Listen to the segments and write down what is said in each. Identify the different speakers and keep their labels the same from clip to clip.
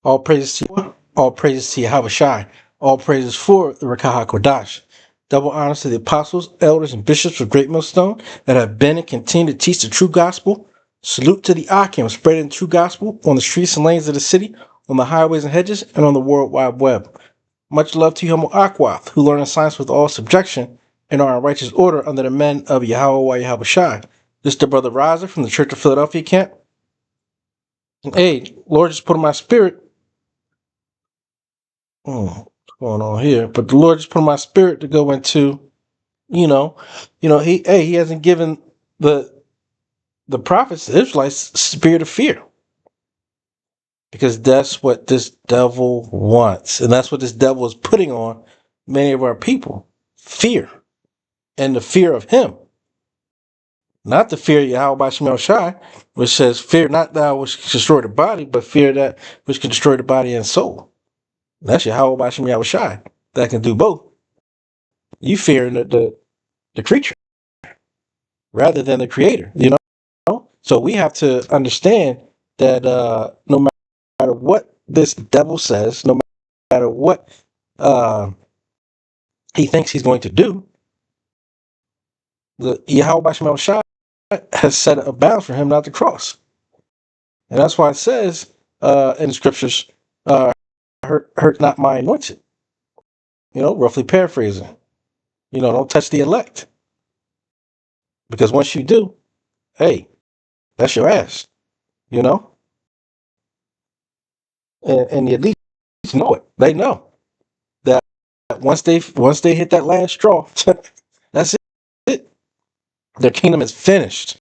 Speaker 1: All praises to Yahweh Shai. All praises for the Rakaha Kodash. Double honors to the apostles, elders, and bishops of Great Millstone that have been and continue to teach the true gospel. Salute to the Akim spreading the true gospel on the streets and lanes of the city, on the highways and hedges, and on the World Wide Web. Much love to Homo Akwath, who learn the science with all subjection and are in righteous order under the men of Yahweh Yahweh Shai. This is the brother Riser from the Church of Philadelphia camp. And hey, Lord just put in my spirit. What's going on here? But the Lord just put in my spirit to go into, he hasn't given the prophets, the Israelites, spirit of fear. Because that's what this devil wants. And that's what this devil is putting on many of our people. Fear. And the fear of him. Not the fear of Yahweh Shemel Shai, which says, fear not thou which can destroy the body, but fear that which can destroy the body and soul. And that's Yahweh Shemel Shai that can do both. You fear the creature rather than the creator, So we have to understand that no matter what this devil says, no matter what he thinks he's going to do, the Yahweh Shemel Shai has set a bound for him not to cross. And that's why it says in the scriptures, hurt not my anointed. Roughly paraphrasing. Don't touch the elect. Because once you do, hey, that's your ass. And the elite know it. They know that once they hit that last straw, that's it. Their kingdom is finished.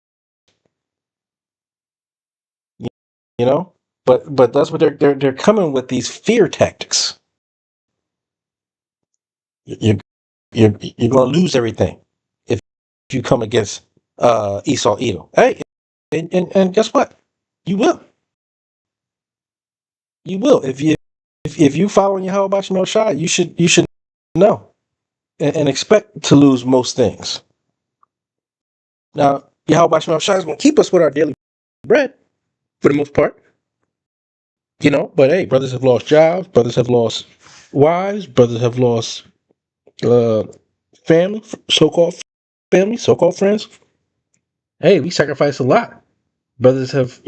Speaker 1: But that's what they're coming with, these fear tactics. You're going to lose everything if you come against Esau Edom. Hey, and guess what? You will. You will. If you follow Yahweh Shemel Shai, you should know and expect to lose most things. Now, Yahweh Shemel Shai is going to keep us with our daily bread for the most part. But hey, brothers have lost jobs, brothers have lost wives, brothers have lost family, so-called family, so-called friends. Hey, we sacrifice a lot. Brothers have,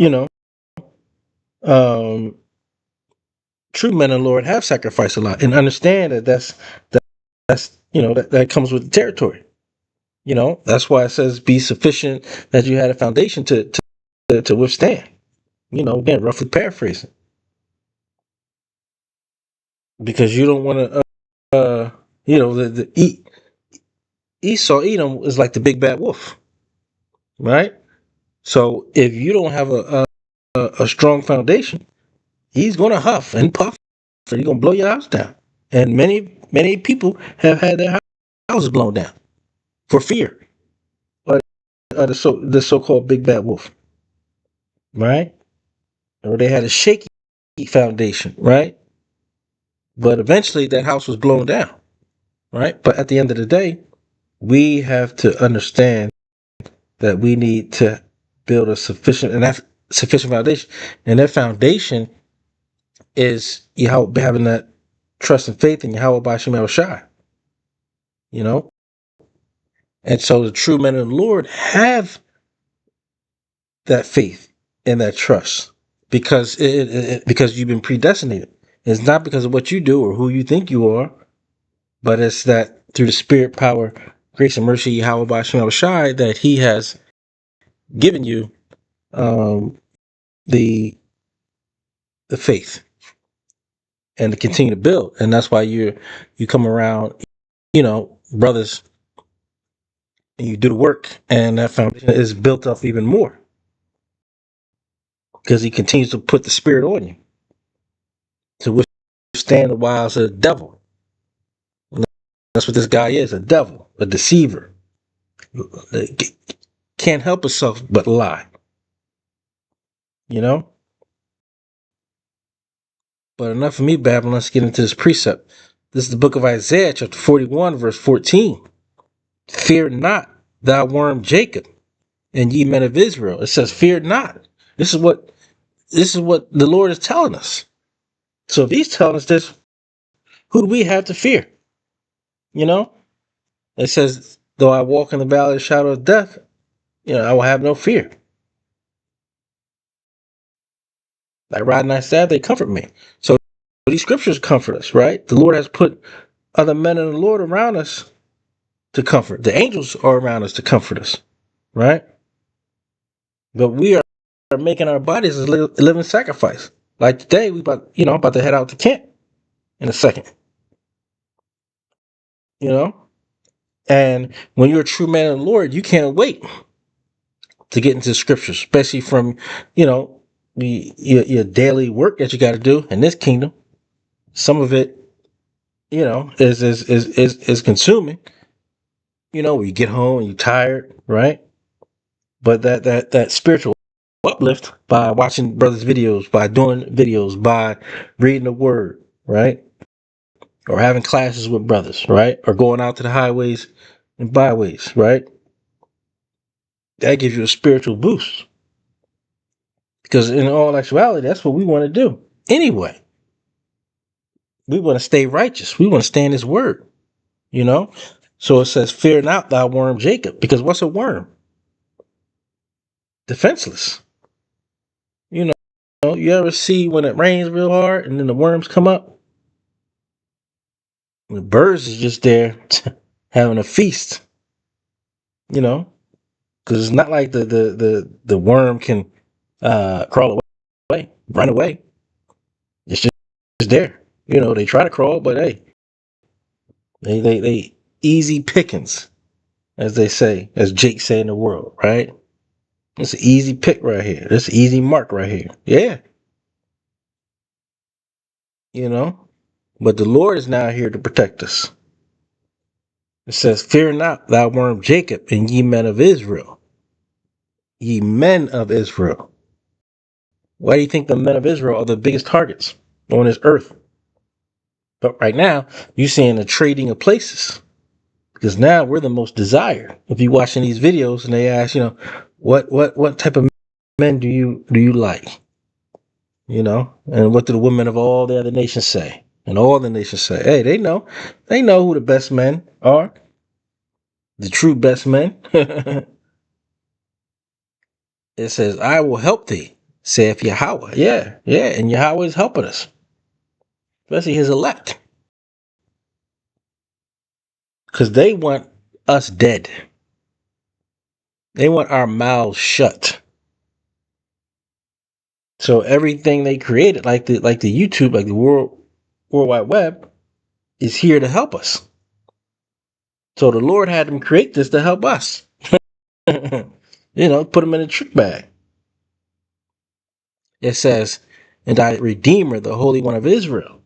Speaker 1: true men of the Lord have sacrificed a lot, and understand that that comes with the territory. That's why it says be sufficient that you had a foundation to withstand. Again, roughly paraphrasing. Because you don't want to, Esau Edom is like the big bad wolf, right? So if you don't have a strong foundation, he's going to huff and puff, so he's going to blow your house down. And many people have had their houses blown down for fear of the so-called big bad wolf, right? Or they had a shaky foundation, right? But eventually that house was blown down, right? But at the end of the day, we have to understand that we need to build a sufficient foundation. And that foundation is Yahweh, having that trust and faith in Yahweh by Shemel Shai. And so the true men of the Lord have that faith and that trust because because you've been predestinated. It's not because of what you do or who you think you are, but it's that through the spirit, power, grace, and mercy, Yahweh by Shemel Shai, that He has given you the faith and to continue to build. And that's why you come around, brothers, and you do the work, and that foundation is built up even more because He continues to put the spirit on you to withstand the wiles of the devil. And that's what this guy is, a devil, a deceiver. Can't help himself but lie. But enough of me babbling. Let's get into this precept. This is the book of Isaiah, chapter 41, verse 14. Fear not, thou worm Jacob, and ye men of Israel. It says, fear not. This is what the Lord is telling us. So if he's telling us this, who do we have to fear? You know, it says, though I walk in the valley of the shadow of death, I will have no fear. Thy rod and thy staff, they comfort me. So these scriptures comfort us, right? The Lord has put other men in the Lord around us to comfort. The angels are around us to comfort us, right? But we are making our bodies a living sacrifice. Like today, we about to head out to camp in a second, you know? And when you're a true man of the Lord, you can't wait to get into scriptures, especially from, your daily work that you got to do in this kingdom. Some of it, is consuming. When you get home and you're tired, right? But that spiritual uplift by watching brothers' videos, by doing videos, by reading the word, right? Or having classes with brothers, right? Or going out to the highways and byways, right? That gives you a spiritual boost. Because in all actuality, that's what we want to do. Anyway, we want to stay righteous. We want to stay in his word, you know? So it says, fear not thou worm Jacob. Because what's a worm? Defenseless. You ever see when it rains real hard and then the worms come up? The birds is just there having a feast, because it's not like the worm can crawl away, run away. It's just there. They try to crawl, but hey, they easy pickings, as they say, as Jake say in the world, right? It's an easy pick right here. It's an easy mark right here. Yeah, but the Lord is now here to protect us. It says, fear not, thou worm Jacob, and ye men of Israel. Ye men of Israel. Why do you think the men of Israel are the biggest targets on this earth? But right now, you're seeing a trading of places. Because now we're the most desired. If you're watching these videos and they ask, what type of men do you like? And what do the women of all the other nations say? And all the nations say, hey, they know who the best men are. The true best men. It says, I will help thee, saith Yahweh. Yeah, and Yahweh is helping us, especially his elect, because they want us dead. They want our mouths shut. So everything they created, like the YouTube, like the World Wide Web, is here to help us. So the Lord had them create this to help us. Put them in a trick bag. It says, and thy Redeemer, the Holy One of Israel.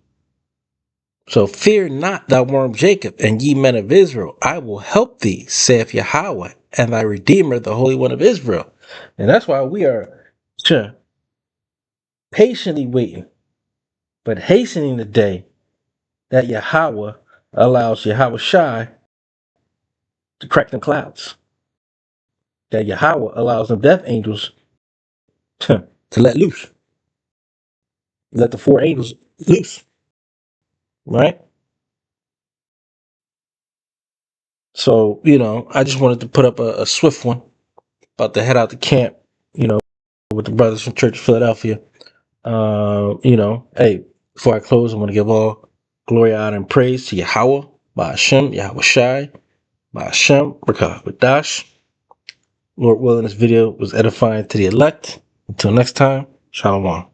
Speaker 1: So fear not, thou worm Jacob, and ye men of Israel. I will help thee, saith Yahweh, and thy Redeemer, the Holy One of Israel. And that's why we are patiently waiting, but hastening the day that Yahweh allows Yahweh Shai to crack the clouds. That Yahweh allows the death angels to let loose. Let the 4 angels loose. Right? So, I just wanted to put up a swift one. About to head out to camp, with the brothers from Church of Philadelphia. Hey, before I close, I want to give all glory, honor, and praise to Yahweh, Ba'ashem, Yahweh Shai, Ba'ashem, Rakah Badash. Lord willing, this video was edifying to the elect. Until next time, Shalom.